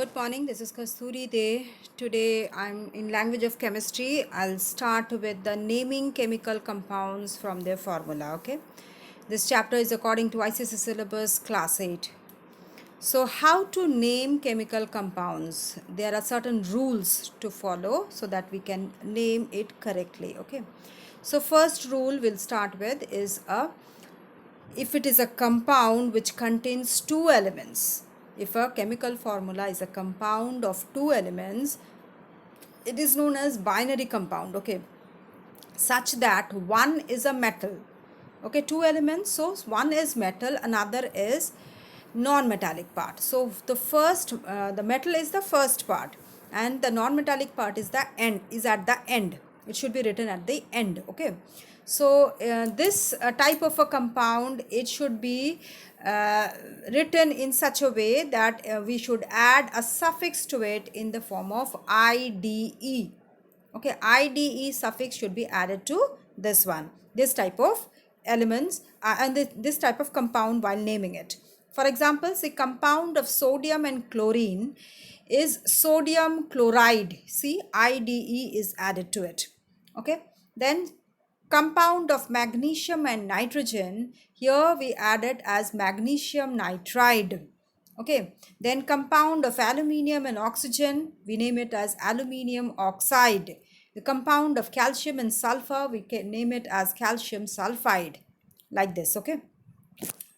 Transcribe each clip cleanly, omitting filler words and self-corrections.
Good morning, this is Kasturi Day. Today I'm in language of chemistry. I'll start with the naming chemical compounds from their formula, okay? This chapter is according to ICSE syllabus class 8. So how to name chemical compounds? There are certain rules to follow so that we can name it correctly, okay? So first rule we'll start with is if it is a compound which contains two elements. If a chemical formula is a compound of two elements, it is known as binary compound, okay, such that one is a metal, okay, two elements, so one is metal, another is non-metallic part. So the metal is the first part and the non-metallic part is at the end. It should be written at the end, okay. So this type of a compound, it should be uh, written in such a way that we should add a suffix to it in the form of IDE. Okay, IDE suffix should be added to this type of elements and this type of compound while naming it. For example, the compound of sodium and chlorine is sodium chloride. See, IDE is added to it. Okay, then compound of magnesium and nitrogen, here we added as magnesium nitride. Okay, then compound of aluminium and oxygen, we name it as aluminium oxide. The compound of calcium and sulfur, we can name it as calcium sulfide, like this, okay.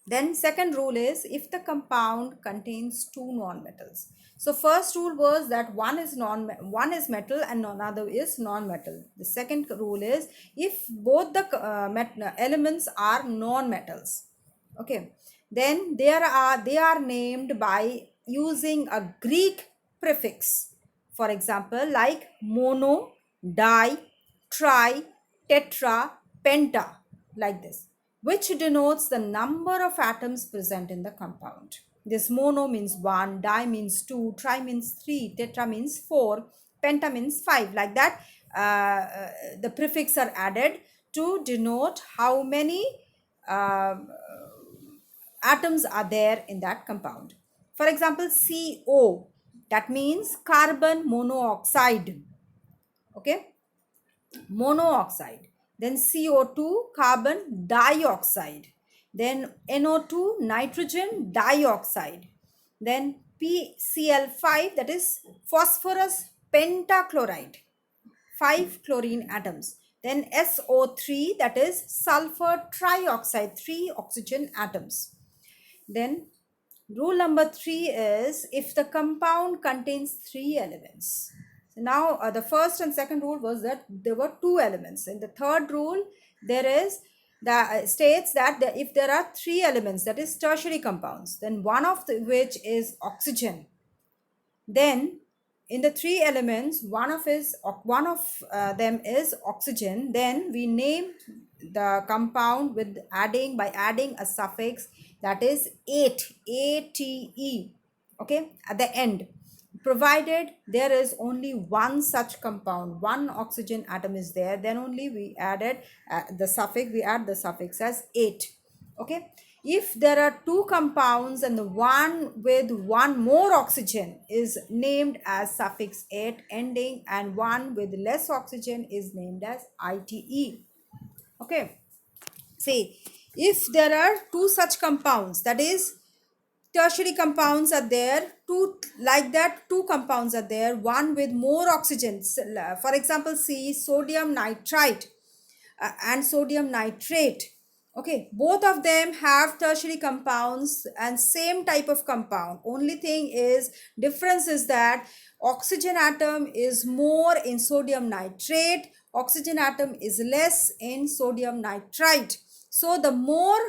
Then second rule is if the compound contains two nonmetals. So first rule was that one is metal and another is non-metal. The second rule is if both the elements are non-metals. Okay. Then they are named by using a Greek prefix. For example, like mono, di, tri, tetra, penta, like this, which denotes the number of atoms present in the compound. This mono means 1, di means 2, tri means 3, tetra means 4, penta means 5. Like that, the prefix are added to denote how many uh, atoms are there in that compound. For example, CO, that means carbon monoxide. Okay, monoxide. Then CO2, carbon dioxide. Then NO2, nitrogen dioxide. Then PCl5, that is phosphorus pentachloride, 5 chlorine atoms. Then SO3, that is sulfur trioxide, 3 oxygen atoms. Then rule number 3 is if the compound contains 3 elements. So now the first and second rule was that there were 2 elements. In the third rule, there is states that if there are 3 elements, that is tertiary compounds, then one of which is oxygen. Then in the 3 elements, one of them is oxygen. Then we name the compound by adding a suffix, that is ate, okay, at the end, provided there is only one such compound, one oxygen atom is there, then only we add the suffix as ate. Okay, if there are two compounds and the one with one more oxygen is named as suffix ate ending, and one with less oxygen is named as ite. Okay, see, if there are two such compounds, that is tertiary compounds are there, two compounds are there, one with more oxygen. For example, see sodium nitrite and sodium nitrate. Okay, both of them have tertiary compounds and same type of compound. Only thing is difference is that oxygen atom is more in sodium nitrate, oxygen atom is less in sodium nitrite. So the more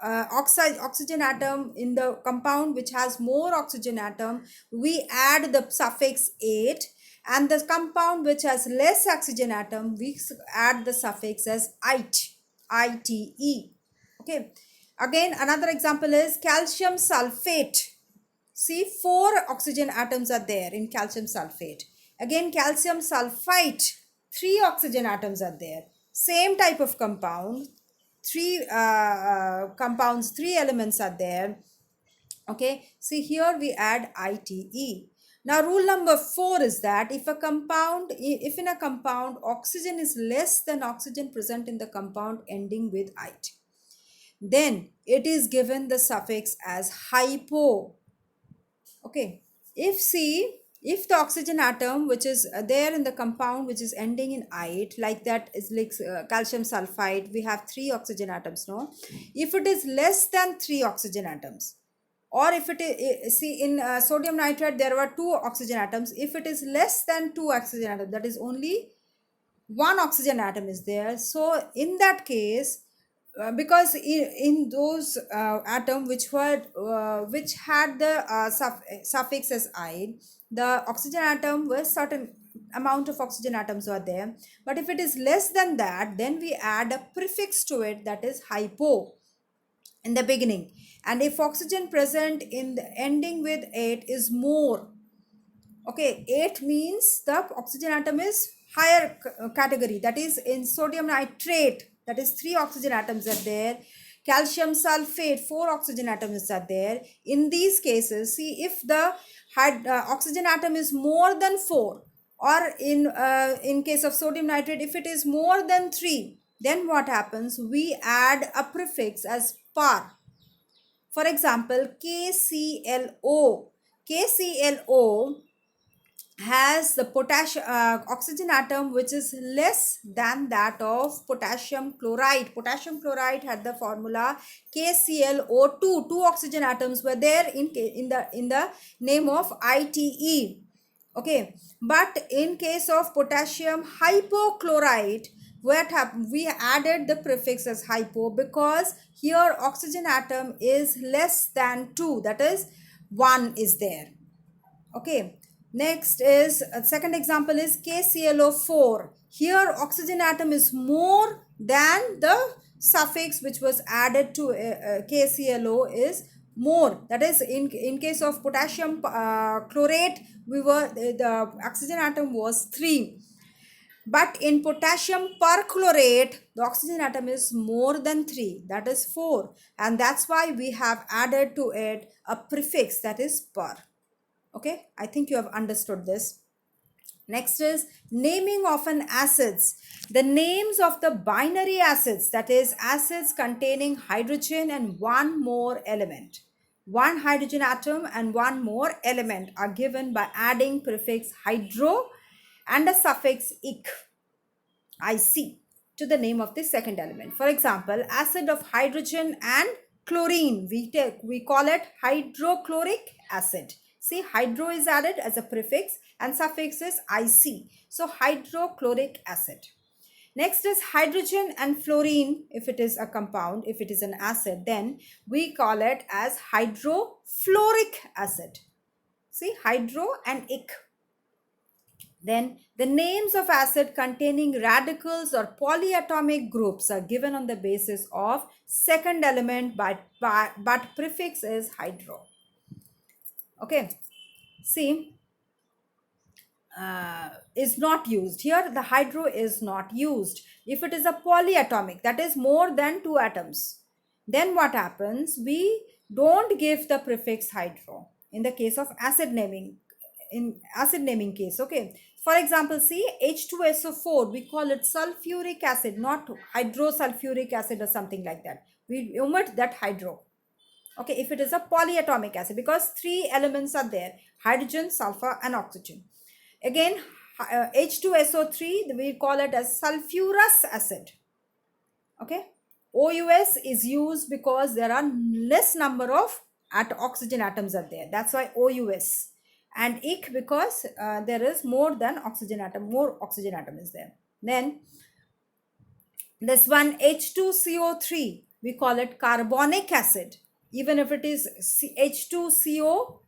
oxygen atom in the compound which has more oxygen atom, we add the suffix ate, and the compound which has less oxygen atom, we add the suffix as ite. Okay, again another example is calcium sulfate. See, 4 oxygen atoms are there in calcium sulfate. Again calcium sulfite, 3 oxygen atoms are there, same type of compound, 3 compounds, 3 elements are there. Okay, see here we add ite. Now rule number 4 is that if in a compound oxygen is less than oxygen present in the compound ending with "ite," then it is given the suffix as hypo. Okay, if the oxygen atom which is there in the compound which is ending in "ite," like that is like calcium sulfide, we have 3 oxygen atoms, no? If it is less than 3 oxygen atoms, or if it is, see in sodium nitrate there were 2 oxygen atoms. If it is less than 2 oxygen atoms, that is only 1 oxygen atom is there. So in that case, because in those atom which had the suffix as "ide," the oxygen atom was certain amount of oxygen atoms were there. But if it is less than that, then we add a prefix to it, that is hypo, in the beginning. And if oxygen present in the ending with "ate" is more, okay, 8 means the oxygen atom is higher category, that is in sodium nitrate, that is 3 oxygen atoms are there. Calcium sulfate, 4 oxygen atoms are there. In these cases, see, if the oxygen atom is more than 4, or in case of sodium nitrate if it is more than 3, then what happens, we add a prefix as par. For example, KClO has the potassium oxygen atom which is less than that of potassium chloride. Potassium chloride had the formula KClO2. 2 oxygen atoms were there in the name of ITE. Okay, but in case of potassium hypochlorite, what happened, we added the prefix as hypo because here oxygen atom is less than 2, that is 1 is there. Okay, next is second example is KClO4. Here oxygen atom is more than the suffix which was added to KClO is more, that is in case of potassium chlorate, the oxygen atom was 3, but in potassium perchlorate the oxygen atom is more than 3, that is 4, and that's why we have added to it a prefix, that is per. Okay, I think you have understood this. Next is naming of an acids. The names of the binary acids, that is acids containing hydrogen and one more element, one hydrogen atom and one more element, are given by adding prefix hydro and a suffix IC to the name of the second element. For example, acid of hydrogen and chlorine, we call it hydrochloric acid. See, hydro is added as a prefix and suffix is IC. So hydrochloric acid. Next is hydrogen and fluorine. If it is a compound, if it is an acid, then we call it as hydrofluoric acid. See, hydro and ic. Then the names of acid containing radicals or polyatomic groups are given on the basis of second element, but prefix is hydro. Okay, see, is not used here. The hydro is not used. If it is a polyatomic, that is more than 2 atoms, then what happens, we don't give the prefix hydro in the case of acid naming, in acid naming case. Okay, for example, see, H2SO4, we call it sulfuric acid, not hydrosulfuric acid or something like that. We omit that hydro. Okay, if it is a polyatomic acid, because 3 elements are there, hydrogen, sulfur and oxygen. Again, H2SO3, we call it as sulfurous acid. Okay, OUS is used because there are less number of oxygen atoms are there, that's why OUS. And ic because there is more than oxygen atom, more oxygen atom is there. Then this one H2CO3, we call it carbonic acid, even if it is H2CO.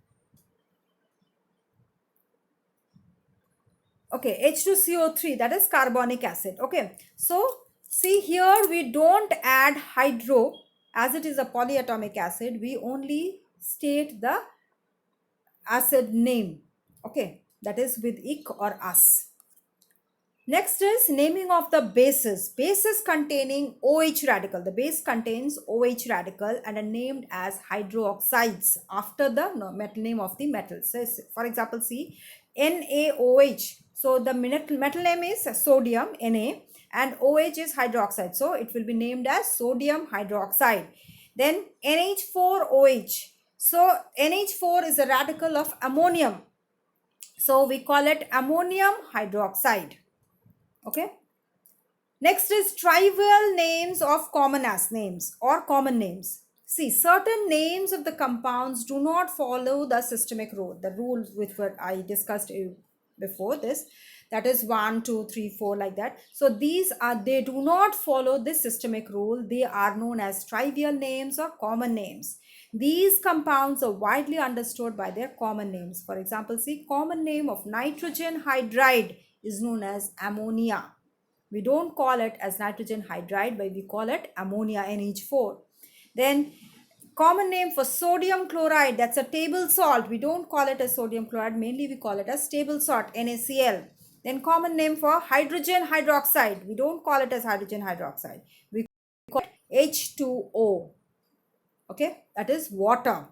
Okay, H2CO3, that is carbonic acid. Okay, so see here we don't add hydro as it is a polyatomic acid, we only state the acid name. Okay, that is with ic or us. Next is naming of the bases. Bases containing OH radical. The base contains OH radical and are named as hydroxides after the metal name of the metal. So, for example, see NaOH. So, the metal name is sodium, Na, and OH is hydroxide. So, it will be named as sodium hydroxide. Then NH4OH. So, NH4 is a radical of ammonium. So, we call it ammonium hydroxide. Okay. Next is trivial names of common as names or common names. See, certain names of the compounds do not follow the systemic rule, the rules which were I discussed before this. That is 1, 2, 3, 4, like that. So these are, they do not follow this systemic rule. They are known as trivial names or common names. These compounds are widely understood by their common names. For example, see, common name of nitrogen hydride is known as ammonia. We don't call it as nitrogen hydride, but we call it ammonia, NH4. Then common name for sodium chloride, that's a table salt. We don't call it as sodium chloride, mainly we call it as table salt, NaCl. Then common name for hydrogen hydroxide, we don't call it as hydrogen hydroxide, we call it H2O. Okay, that is water.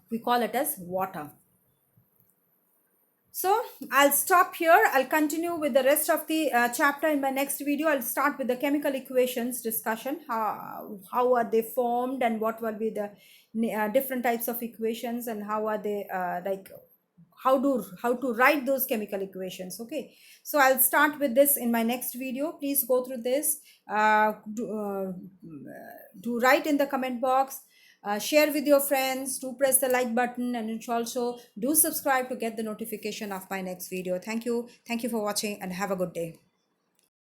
We call it as water. So I'll stop here. I'll continue with the rest of the chapter in my next video. I'll start with the chemical equations discussion. How are they formed and what will be the different types of equations and how are they like how to write those chemical equations. Okay, so I'll start with this in my next video. Please go through this. Do write in the comment box. Share with your friends, do press the like button, and also do subscribe to get the notification of my next video. Thank you for watching and have a good day.